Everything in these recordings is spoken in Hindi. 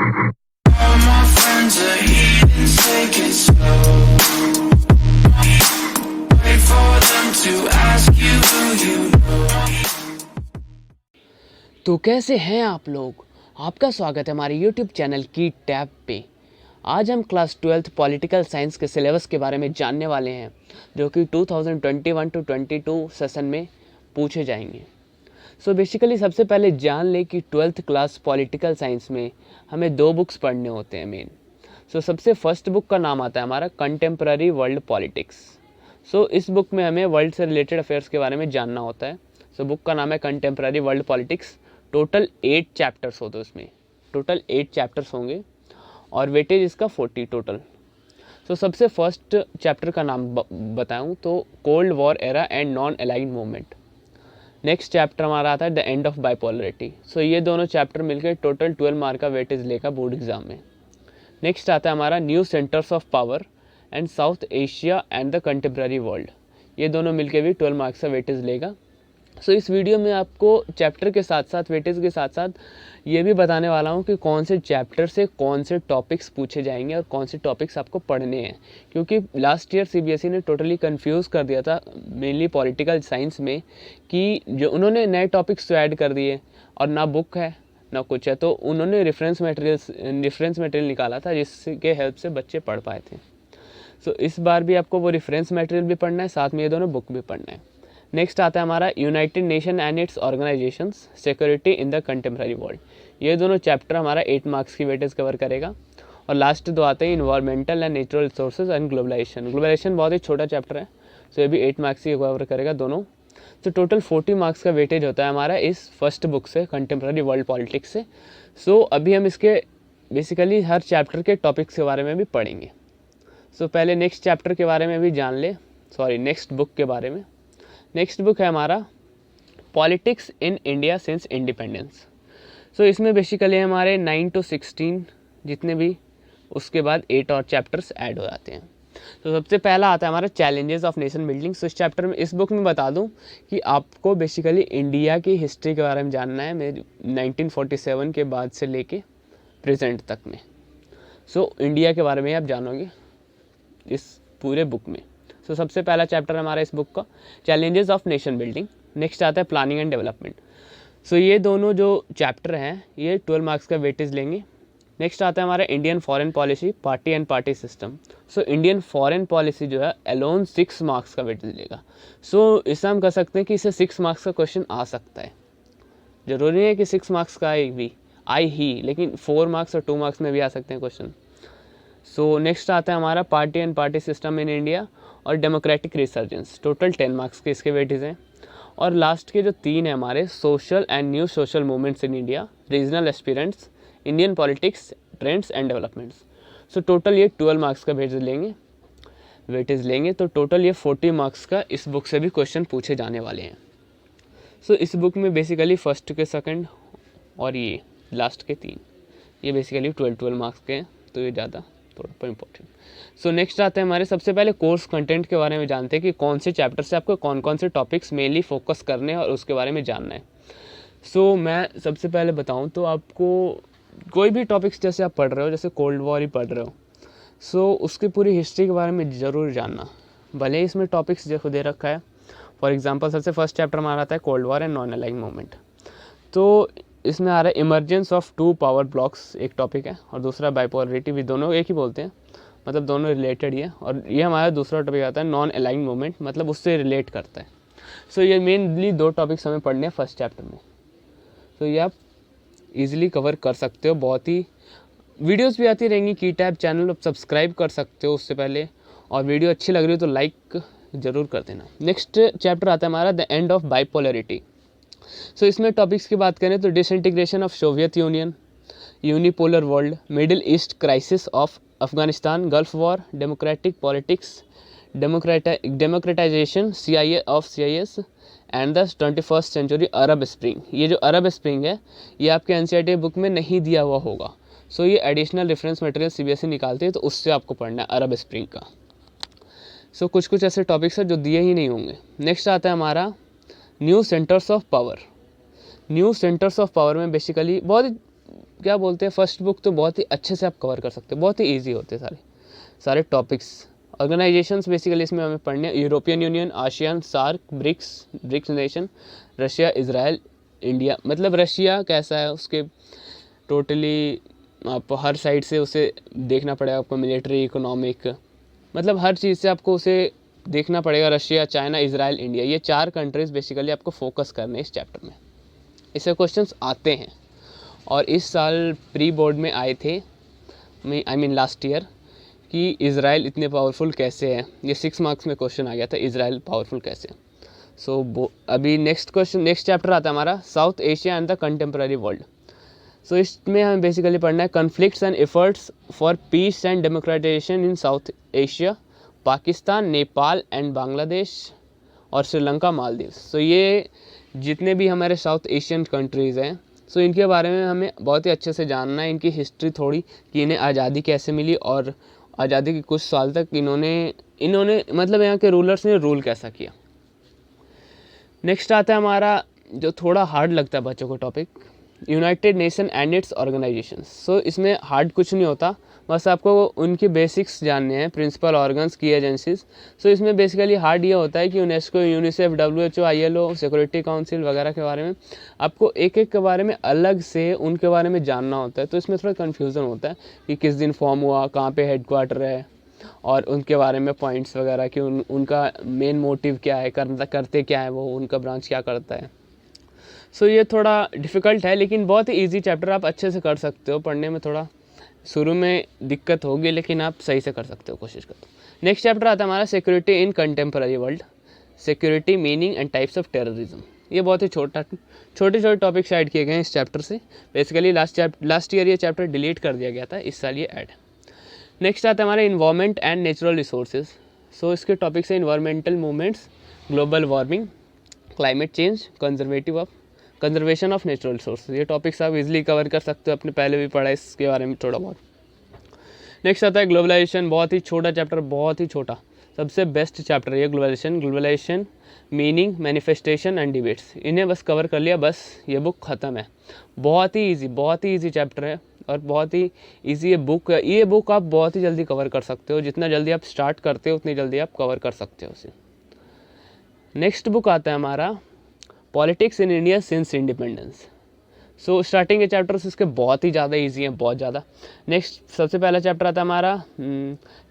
All my friends are heathens, take it slow. Wait for them to ask you who you know. तो कैसे हैं आप लोग। आपका स्वागत है हमारे YouTube चैनल की टैब पे। आज हम क्लास 12th पॉलिटिकल साइंस के सिलेबस के बारे में जानने वाले हैं, जो कि 2021 to 22 सेशन में पूछे जाएंगे। सो बेसिकली सबसे पहले जान लें कि 12th क्लास पॉलिटिकल साइंस में हमें 2 बुक्स पढ़ने होते हैं मेन। सो सबसे फर्स्ट बुक का नाम आता है हमारा कंटेम्प्ररी वर्ल्ड पॉलिटिक्स। सो इस बुक में हमें वर्ल्ड से रिलेटेड अफेयर्स के बारे में जानना होता है। सो बुक का नाम है contemporary world politics. Total 8 chapters होते हैं उसमें, टोटल 8 चैप्टर्स होंगे और वेटेज इसका 40 टोटल। सो सबसे फर्स्ट चैप्टर का नाम बताऊं तो cold war era and non aligned movement. Next chapter हमारा आता है द एंड ऑफ बाइपोलरिटी। सो ये दोनों चैप्टर मिलकर टोटल 12 मार्क का वेटेज लेगा बोर्ड एग्जाम में। नेक्स्ट आता है हमारा new centres of power and south Asia and the contemporary world. ये दोनों मिलकर भी 12 मार्क्स का वेटेज लेगा। सो इस वीडियो में आपको चैप्टर के साथ साथ वेटेज के साथ साथ ये भी बताने वाला हूँ कि कौन से चैप्टर से कौन से टॉपिक्स पूछे जाएंगे और कौन से टॉपिक्स आपको पढ़ने हैं, क्योंकि लास्ट ईयर सीबीएसई ने टोटली कंफ्यूज कर दिया था मेनली पॉलिटिकल साइंस में, कि जो उन्होंने नए टॉपिक्स तो ऐड कर दिए और ना बुक है ना कुछ है, तो उन्होंने रेफरेंस मटेरियल निकाला था जिसके हेल्प से बच्चे पढ़ पाए थे। सो इस बार भी आपको वो रेफरेंस मटेरियल भी पढ़ना है, साथ में ये दोनों बुक भी पढ़ना है। नेक्स्ट आता है हमारा United Nation and its organisations security in the contemporary world. ये दोनों चैप्टर हमारा 8 मार्क्स की वेटेज कवर करेगा। और लास्ट 2 आते हैं environmental and natural resources and globalization. Globalization बहुत ही छोटा चैप्टर है, सो ये भी 8 मार्क्स की कवर करेगा दोनों। तो टोटल 40 मार्क्स का वेटेज होता है हमारा इस फर्स्ट बुक से, कंटेम्प्ररी वर्ल्ड पॉलिटिक्स से। सो अभी हम इसके बेसिकली हर चैप्टर के टॉपिक्स के बारे में भी पढ़ेंगे। सो पहले नेक्स्ट चैप्टर के बारे में भी जान ले, नेक्स्ट बुक के बारे में। नेक्स्ट बुक है हमारा politics in India since independence. So इसमें बेसिकली हमारे 9 to 16 जितने भी, उसके बाद 8 और चैप्टर्स ऐड हो जाते हैं। तो सबसे पहला आता है हमारा चैलेंजेस ऑफ नेशन बिल्डिंग। सो इस चैप्टर में, इस बुक में बता दूं कि आपको बेसिकली इंडिया की हिस्ट्री के बारे में जानना है, मेरी 1947 के बाद से लेके प्रेजेंट तक में। सो इंडिया के बारे में आप जानोगे इस पूरे बुक में। सो सबसे पहला चैप्टर हमारा इस बुक का challenges of nation building. Next आता है प्लानिंग एंड डेवलपमेंट। सो ये दोनों जो चैप्टर हैं ये 12 मार्क्स का वेटेज लेंगे। नेक्स्ट आता है हमारा Indian foreign policy, party and party system. So Indian foreign policy जो है अलोन 6 मार्क्स का वेटेज लेगा। सो इससे हम कह सकते हैं कि इसे 6 मार्क्स का क्वेश्चन आ सकता है। ज़रूरी है कि 6 मार्क्स का आए ही, लेकिन 4 मार्क्स और 2 मार्क्स में भी आ सकते हैं क्वेश्चन। सो नेक्स्ट आता है हमारा party and party system in India और डेमोक्रेटिक रिसर्जेंस। टोटल 10 मार्क्स के इसके वेटेज हैं। और लास्ट के जो 3 हैं हमारे social and new social movements in India, regional aspirants, Indian politics trends and developments. So total ये 12 मार्क्स का वेटेज लेंगे। तो टोटल ये 40 मार्क्स का इस बुक से भी क्वेश्चन पूछे जाने वाले हैं। सो इस बुक में बेसिकली फर्स्ट के सेकंड और ये लास्ट के 3 ये बेसिकली 12 मार्क्स के हैं, तो ये ज़्यादा थोड़ा इंपॉर्टेंट। सो नेक्स्ट आते हैं हमारे, सबसे पहले कोर्स कंटेंट के बारे में जानते हैं कि कौन से चैप्टर से आपको कौन कौन से टॉपिक्स मेनली फोकस करने हैं और उसके बारे में जानना है। सो मैं सबसे पहले बताऊं तो आपको कोई भी टॉपिक्स जैसे आप पढ़ रहे हो, जैसे कोल्ड वॉर ही पढ़ रहे हो, सो उसकी पूरी हिस्ट्री के बारे में ज़रूर जानना, भले ही इसमें टॉपिक्स जो दे रखा है। फॉर एग्जाम्पल सबसे फर्स्ट चैप्टर हमारा आता है cold war and non aligning movement. तो इसमें आ रहा है इमरजेंस ऑफ 2 पावर ब्लॉक्स, एक टॉपिक है, और दूसरा बाइपोलरिटी, भी दोनों एक ही बोलते हैं, मतलब दोनों रिलेटेड ही है। और ये हमारा दूसरा टॉपिक आता है नॉन अलाइंग मूवमेंट, मतलब उससे रिलेट करता है। सो ये मेनली 2 टॉपिक्स हमें पढ़ने हैं फर्स्ट चैप्टर में। तो ये आप इजीली कवर कर सकते हो। बहुत ही वीडियोस भी आती रहेंगी, की टैब चैनल आप सब्सक्राइब कर सकते हो उससे पहले, और वीडियो अच्छी लग रही हो तो लाइक ज़रूर कर देना। नेक्स्ट चैप्टर आता है हमारा the end of bipolarity. So इसमें टॉपिक्स की बात करें तो disintegration of Soviet Union, unipolar world, Middle East crisis of Afghanistan, gulf war, democratic politics, democratization CIS and the 21st century Arab Spring. ये जो अरब स्प्रिंग है ये आपके NCERT बुक में नहीं दिया हुआ होगा। सो ये एडिशनल रेफरेंस मटेरियल CBSE निकालती है, तो उससे आपको पढ़ना है अरब स्प्रिंग का। सो कुछ ऐसे टॉपिक्स हैं जो दिए ही नहीं होंगे। नेक्स्ट आता है हमारा new centres of power. New centres of power में बेसिकली बहुत क्या बोलते हैं, फर्स्ट बुक तो बहुत ही अच्छे से आप कवर कर सकते हो, बहुत ही ईजी होते हैं सारे टॉपिक्स। ऑर्गेनाइजेशंस बेसिकली इसमें हमें पढ़ने, European Union, ASEAN, SAARC, BRICS nation, Russia, Israel, India. मतलब रशिया कैसा है, उसके टोटली आप हर साइड से उसे देखना पड़ेगा आपको, मिलिट्री, इकोनॉमिक, मतलब हर चीज़ से आपको उसे देखना पड़ेगा। रशिया, चाइना, इजराइल, इंडिया, ये 4 कंट्रीज़ बेसिकली आपको फोकस करने इस चैप्टर में। इससे क्वेश्चंस आते हैं और इस साल प्री बोर्ड में आए थे, आई मीन लास्ट ईयर, कि इज़राइल इतने पावरफुल कैसे है। ये 6 मार्क्स में क्वेश्चन आ गया था, इज़राइल पावरफुल कैसे। सो अभी नेक्स्ट चैप्टर आता है हमारा south Asia and the contemporary world. सो इसमें हमें बेसिकली पढ़ना है conflicts and efforts for piece and democratisation in south Asia, Pakistan, Nepal and Bangladesh और श्रीलंका, मालदीव्स। सो ये जितने भी हमारे साउथ एशियन कंट्रीज़ हैं, सो इनके बारे में हमें बहुत ही अच्छे से जानना है, इनकी हिस्ट्री थोड़ी, कि इन्हें आज़ादी कैसे मिली और आज़ादी के कुछ साल तक इन्होंने मतलब यहाँ के रूलर्स ने रूल कैसा किया। नेक्स्ट आता है हमारा जो थोड़ा हार्ड लगता है बच्चों को topic, United Nation and its organisations. So इसमें हार्ड कुछ नहीं होता, बस आपको उनके बेसिक्स जानने हैं, प्रिंसिपल ऑर्गन्स की एजेंसीज। सो इसमें बेसिकली हार्ड ये होता है कि UNESCO, UNICEF, WHO, ILO, security council वगैरह के बारे में आपको एक के बारे में अलग से उनके बारे में जानना होता है। तो इसमें थोड़ा कन्फ्यूज़न होता है कि किस दिन फॉर्म हुआ, कहाँ पे हेडक्वार्टर है, और उनके बारे में पॉइंट्स वगैरह कि उनका मेन मोटिव क्या है, करते क्या है वो, उनका ब्रांच क्या करता है। सो ये थोड़ा डिफ़िकल्ट है, लेकिन बहुत ही ईजी चैप्टर, आप अच्छे से कर सकते हो। पढ़ने में थोड़ा शुरू में दिक्कत होगी, लेकिन आप सही से कर सकते हो, कोशिश करते हो। नेक्स्ट चैप्टर आता है हमारा security in contemporary world, security, meaning and types of terrorism. ये बहुत ही छोटे टॉपिक्स ऐड किए गए हैं इस चैप्टर से। बेसिकली लास्ट ईयर ये चैप्टर डिलीट कर दिया गया था, इस साल ये ऐड। नेक्स्ट आता है हमारा इन्वायरमेंट एंड नेचुरल रिसोर्सेज। सो इसके टॉपिक्स हैं environmental movements, global warming, climate change, conservation of natural resources. ये टॉपिक्स आप इजीली कवर कर सकते हो, आपने पहले भी पढ़ा है इसके बारे में थोड़ा बहुत। नेक्स्ट आता है ग्लोबलाइजेशन, बहुत ही छोटा चैप्टर, बहुत ही छोटा, सबसे बेस्ट चैप्टर है ये globalization, meaning, manifestation and debates. इन्हें बस कवर कर लिया, बस ये बुक ख़त्म है। बहुत ही ईजी चैप्टर है और बहुत ही ईजी ये बुक है। ये बुक आप बहुत ही जल्दी कवर कर सकते हो, जितना जल्दी आप स्टार्ट करते हो उतनी जल्दी आप कवर कर सकते हो उसे। नेक्स्ट बुक आता है हमारा politics in India since independence. So starting के चैप्टर्स इसके बहुत ही ज़्यादा इजी हैं, बहुत ज़्यादा। नेक्स्ट सबसे पहला चैप्टर आता है हमारा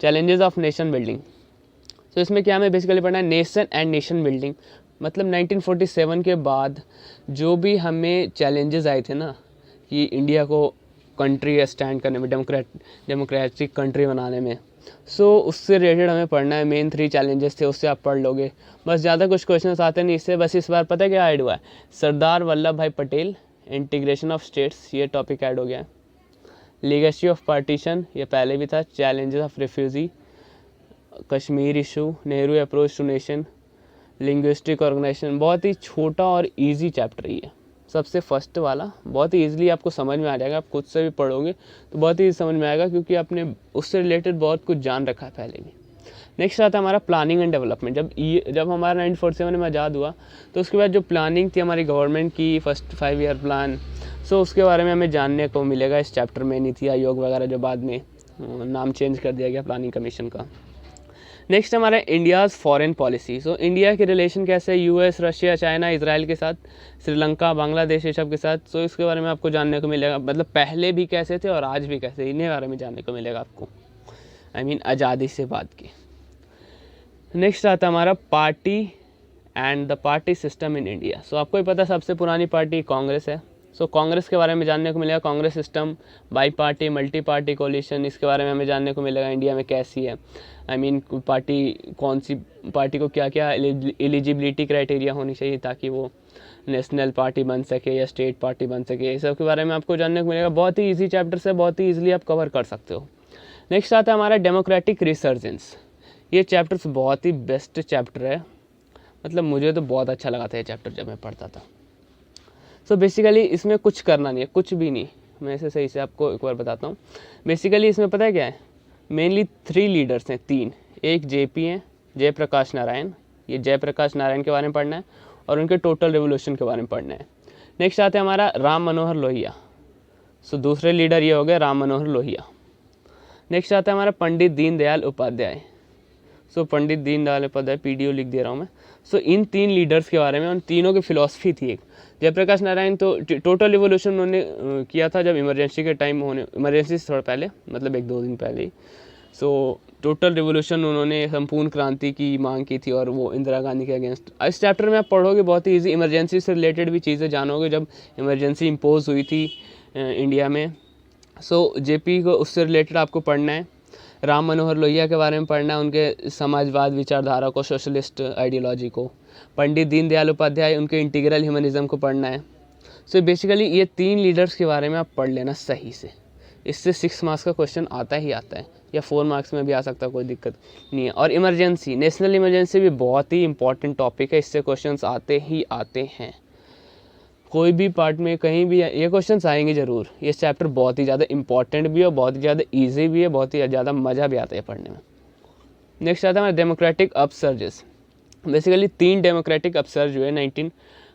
चैलेंजेस ऑफ नेशन बिल्डिंग। सो इसमें क्या हमें बेसिकली पढ़ना है, नेशन एंड नेशन बिल्डिंग। मतलब 1947 के बाद जो भी हमें चैलेंजेस आए थे ना, कि इंडिया को कंट्री स्टैंड करने में, डेमोक्रेटिक कंट्री बनाने में, सो उससे रिलेटेड हमें पढ़ना है। मेन 3 चैलेंजेस थे, उससे आप पढ़ लोगे, बस ज़्यादा कुछ क्वेश्चन आते नहीं इससे। बस इस बार पता है क्या ऐड हुआ है, सरदार वल्लभ भाई पटेल, इंटीग्रेशन ऑफ स्टेट्स, ये टॉपिक ऐड हो गया है। लीगेसी ऑफ पार्टीशन, ये पहले भी था। Challenges of refugee, Kashmir issue, Nehru approach to nation, linguistic organization. बहुत ही छोटा और इजी चैप्टर ही है, सबसे फर्स्ट वाला। बहुत ही ईजिली आपको समझ में आ जाएगा, आप खुद से भी पढ़ोगे तो बहुत ही समझ में आएगा, क्योंकि आपने उससे रिलेटेड बहुत कुछ जान रखा है पहले भी। नेक्स्ट आता है हमारा प्लानिंग एंड डेवलपमेंट। जब हमारा 1947 में आज़ाद हुआ, तो उसके बाद जो प्लानिंग थी हमारी गवर्नमेंट की, फर्स्ट 5 ईयर प्लान, सो उसके बारे में हमें जानने को मिलेगा इस चैप्टर में। नीति आयोग वगैरह, जो बाद में नाम चेंज कर दिया गया प्लानिंग कमीशन का। नेक्स्ट हमारा India's foreign policy. So India के रिलेशन कैसे है US, रशिया, चाइना, इजराइल के साथ, श्रीलंका, बांग्लादेश, ये सब के साथ। सो इसके बारे में आपको जानने को मिलेगा, मतलब पहले भी कैसे थे और आज भी कैसे, इन्हें बारे में जानने को मिलेगा आपको, आज़ादी से बाद के। नेक्स्ट आता है हमारा party and the party system in India. So आपको ही पता है सबसे पुरानी पार्टी कांग्रेस है। सो कांग्रेस के बारे में जानने को मिलेगा, Congress system, bi party, multi party coalition, इसके बारे में हमें जानने को मिलेगा इंडिया में कैसी है। पार्टी कौन सी पार्टी को क्या क्या एलिजिबिलिटी क्राइटेरिया होनी चाहिए ताकि वो नेशनल पार्टी बन सके या स्टेट पार्टी बन सके, इस सब के बारे में आपको जानने को मिलेगा। बहुत ही ईजी चैप्टर से, बहुत ही ईजिली आप कवर कर सकते हो। नेक्स्ट आता है हमारा डेमोक्रेटिक रिसर्जेंस। ये चैप्टर्स बहुत ही बेस्ट चैप्टर है, मतलब मुझे तो बहुत अच्छा लगा था ये चैप्टर जब मैं पढ़ता था। सो बेसिकली इसमें कुछ करना नहीं है, कुछ भी नहीं। मैं इसे सही से आपको एक बार बताता हूँ। बेसिकली इसमें पता है क्या है, मेनली 3 लीडर्स हैं, 3। एक JP हैं, जयप्रकाश नारायण। ये जयप्रकाश नारायण के बारे में पढ़ना है और उनके टोटल रेवोल्यूशन के बारे में पढ़ना है। नेक्स्ट आता है हमारा राम मनोहर लोहिया। सो दूसरे लीडर ये हो गए राम मनोहर लोहिया। नेक्स्ट आता है हमारा पंडित दीनदयाल उपाध्याय। सो पंडित दीनदयाल उपाध्याय, पीडीओ लिख दे रहा हूँ मैं। सो इन 3 लीडर्स के बारे में, उन तीनों की फिलॉसफी थी एक। जयप्रकाश नारायण तो टोटल रिवोल्यूशन उन्होंने किया था जब इमरजेंसी के टाइम होने, इमरजेंसी से थोड़ा पहले, मतलब 1-2 दिन पहले ही। सो टोटल रिवोल्यूशन उन्होंने संपूर्ण क्रांति की मांग की थी और वो इंदिरा गांधी के अगेंस्ट। इस चैप्टर में आप पढ़ोगे बहुत ही ईजी, इमरजेंसी से रिलेटेड भी चीज़ें जानोगे, जब इमरजेंसी इम्पोज हुई थी इंडिया में। सो जेपी को उससे रिलेटेड आपको पढ़ना है। राम मनोहर लोहिया के बारे में पढ़ना है, उनके समाजवाद विचारधारा को, सोशलिस्ट आइडियोलॉजी को। पंडित दीनदयाल उपाध्याय, उनके इंटीग्रल ह्यूमनिज्म को पढ़ना है। सो बेसिकली ये 3 लीडर्स के बारे में आप पढ़ लेना सही से। इससे 6 मार्क्स का क्वेश्चन आता ही आता है, या 4 मार्क्स में भी आ सकता है, कोई दिक्कत नहीं है। और इमरजेंसी, नेशनल इमरजेंसी भी बहुत ही इंपॉर्टेंट टॉपिक है, इससे क्वेश्चंस आते ही आते हैं। कोई भी पार्ट में कहीं भी ये क्वेश्चंस आएंगे ज़रूर। ये चैप्टर बहुत ही ज़्यादा इंपॉर्टेंट भी है, बहुत ही ज़्यादा ईजी भी है, बहुत ही ज़्यादा मज़ा भी आता है पढ़ने में। नेक्स्ट आता है हमारा democratic upsurges. Basically 3 democratic upsurge हुए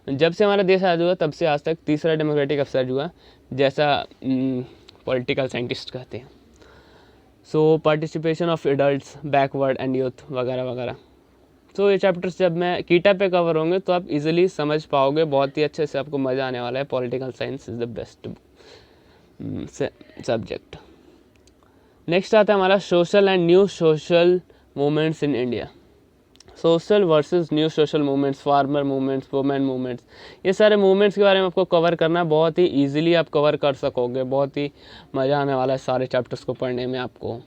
जब से हमारा देश आज़ाद हुआ तब से आज तक 3रा डेमोक्रेटिक अपसर्ज हुआ, जैसा पॉलिटिकल साइंटिस्ट कहते हैं। So participation of adults, backward and youth वगैरह वगैरह। तो ये चैप्टर्स जब मैं कीटा पे कवर होंगे तो आप इजीली समझ पाओगे, बहुत ही अच्छे से आपको मज़ा आने वाला है। Political science is the best subject. Next आता है हमारा social and new social movements in India. Social versus new social movements, farmer movements, women movements, ये सारे मूवमेंट्स के बारे में आपको कवर करना, बहुत ही ईजिली आप कवर कर सकोगे। बहुत ही मज़ा आने वाला है सारे चैप्टर्स को पढ़ने में आपको।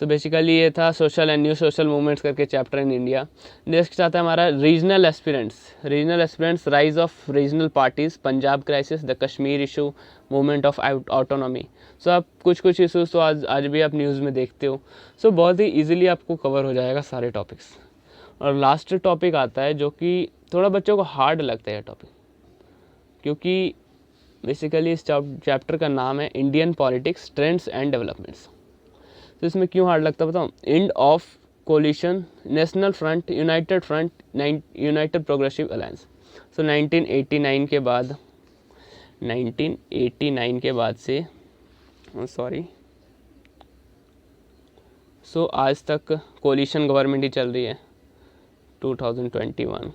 सो बेसिकली ये था social and new social movements करके चैप्टर इन इंडिया। नेक्स्ट आता है हमारा regional aspirants, rise of regional parties, Punjab crisis, the Kashmir issue, movement of autonomy. So आप कुछ इशूज़ तो आज भी आप न्यूज़ में देखते हो। सो बहुत ही ईजिली आपको कवर हो जाएगा सारे टॉपिक्स। और लास्ट टॉपिक आता है जो कि थोड़ा बच्चों को हार्ड लगता है टॉपिक, क्योंकि बेसिकली इस चैप्टर का नाम है Indian politics, trends and developments. तो इसमें क्यों हार्ड लगता है बताऊँ? End of coalition, national front, united front, united progressive alliance. So 1989 के बाद से सो आज तक कोलिशन गवर्नमेंट ही चल रही है 2021।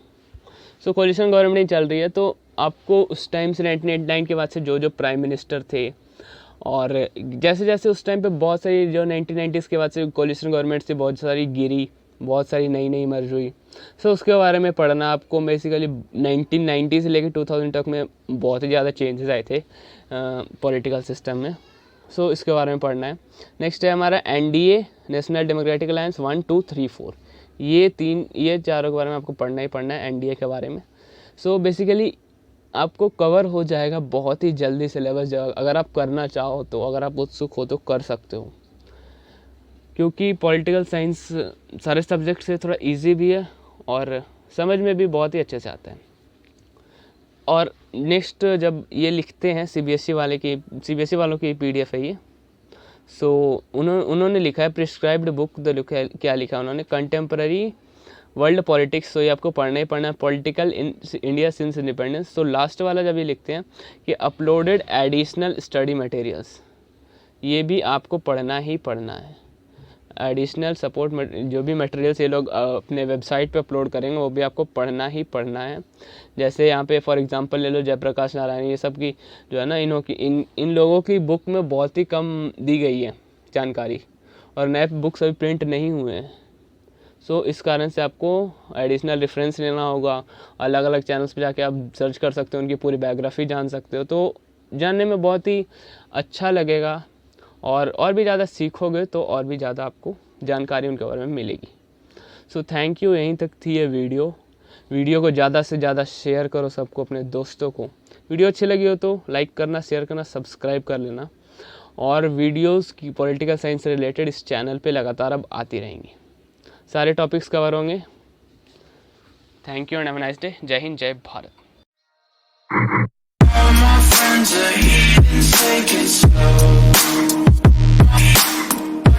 सो कोलिशन गवर्नमेंट ही चल रही है। तो आपको उस टाइम से 1989 के बाद से जो प्राइम मिनिस्टर थे, और जैसे जैसे उस टाइम पे बहुत सारी जो 1990s के बाद से कोलिशन गवर्नमेंट से बहुत सारी गिरी, बहुत सारी नई मर्ज हुई। सो उसके बारे में पढ़ना आपको। बेसिकली 1990 से लेकर 2000 तक में बहुत ही ज़्यादा चेंजेस आए थे पॉलिटिकल सिस्टम में। सो इसके बारे में पढ़ना है। नेक्स्ट है हमारा NDA, नेशनल डेमोक्रेटिक अलायंस 1, 2, 3, 4। ये चारों के बारे में आपको पढ़ना ही पढ़ना है, NDA के बारे में। सो बेसिकली आपको कवर हो जाएगा बहुत ही जल्दी सिलेबस। अगर आप करना चाहो तो, अगर आप उत्सुक हो तो कर सकते हो, क्योंकि पॉलिटिकल साइंस सारे सब्जेक्ट से थोड़ा इजी भी है और समझ में भी बहुत ही अच्छे से आता है। और नेक्स्ट जब ये लिखते हैं CBSE वालों की PDF है ये। सो उन्होंने लिखा है प्रिस्क्राइब्ड बुक, क्या लिखा है उन्होंने? Contemporary world politics. तो ये आपको पढ़ना ही पढ़ना है, पॉलिटिकल इन इंडिया सिंस इंडिपेंडेंस। तो लास्ट वाला जब ये लिखते हैं कि अपलोडेड एडिशनल स्टडी मटेरियल्स, ये भी आपको पढ़ना ही पढ़ना है। एडिशनल सपोर्ट जो भी मटेरियल्स ये लोग अपने वेबसाइट पे अपलोड करेंगे वो भी आपको पढ़ना ही पढ़ना है। जैसे यहाँ पे फॉर एग्जांपल ले लो जयप्रकाश नारायण, ये सब की जो है ना, इन लोगों की बुक में बहुत ही कम दी गई है जानकारी, और नए बुक्स अभी प्रिंट नहीं हुए हैं। सो इस कारण से आपको एडिशनल रेफरेंस लेना होगा। अलग अलग चैनल्स पे जाके आप सर्च कर सकते हो, उनकी पूरी बायोग्राफी जान सकते हो। तो जानने में बहुत ही अच्छा लगेगा, और भी ज़्यादा सीखोगे तो और भी ज़्यादा आपको जानकारी उनके बारे में मिलेगी। So thank you. यहीं तक थी ये वीडियो को ज़्यादा से ज़्यादा शेयर करो सबको, अपने दोस्तों को। वीडियो अच्छी लगी हो तो लाइक करना, शेयर करना, सब्सक्राइब कर लेना। और वीडियोस की पॉलिटिकल साइंस से रिलेटेड इस चैनल पे लगातार अब आती रहेंगी, सारे टॉपिक्स कवर होंगे। Thank you and have a nice day. जय हिंद, जय Bharat. All my friends are heathens, take it slow.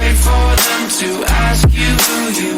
Wait for them to ask you who you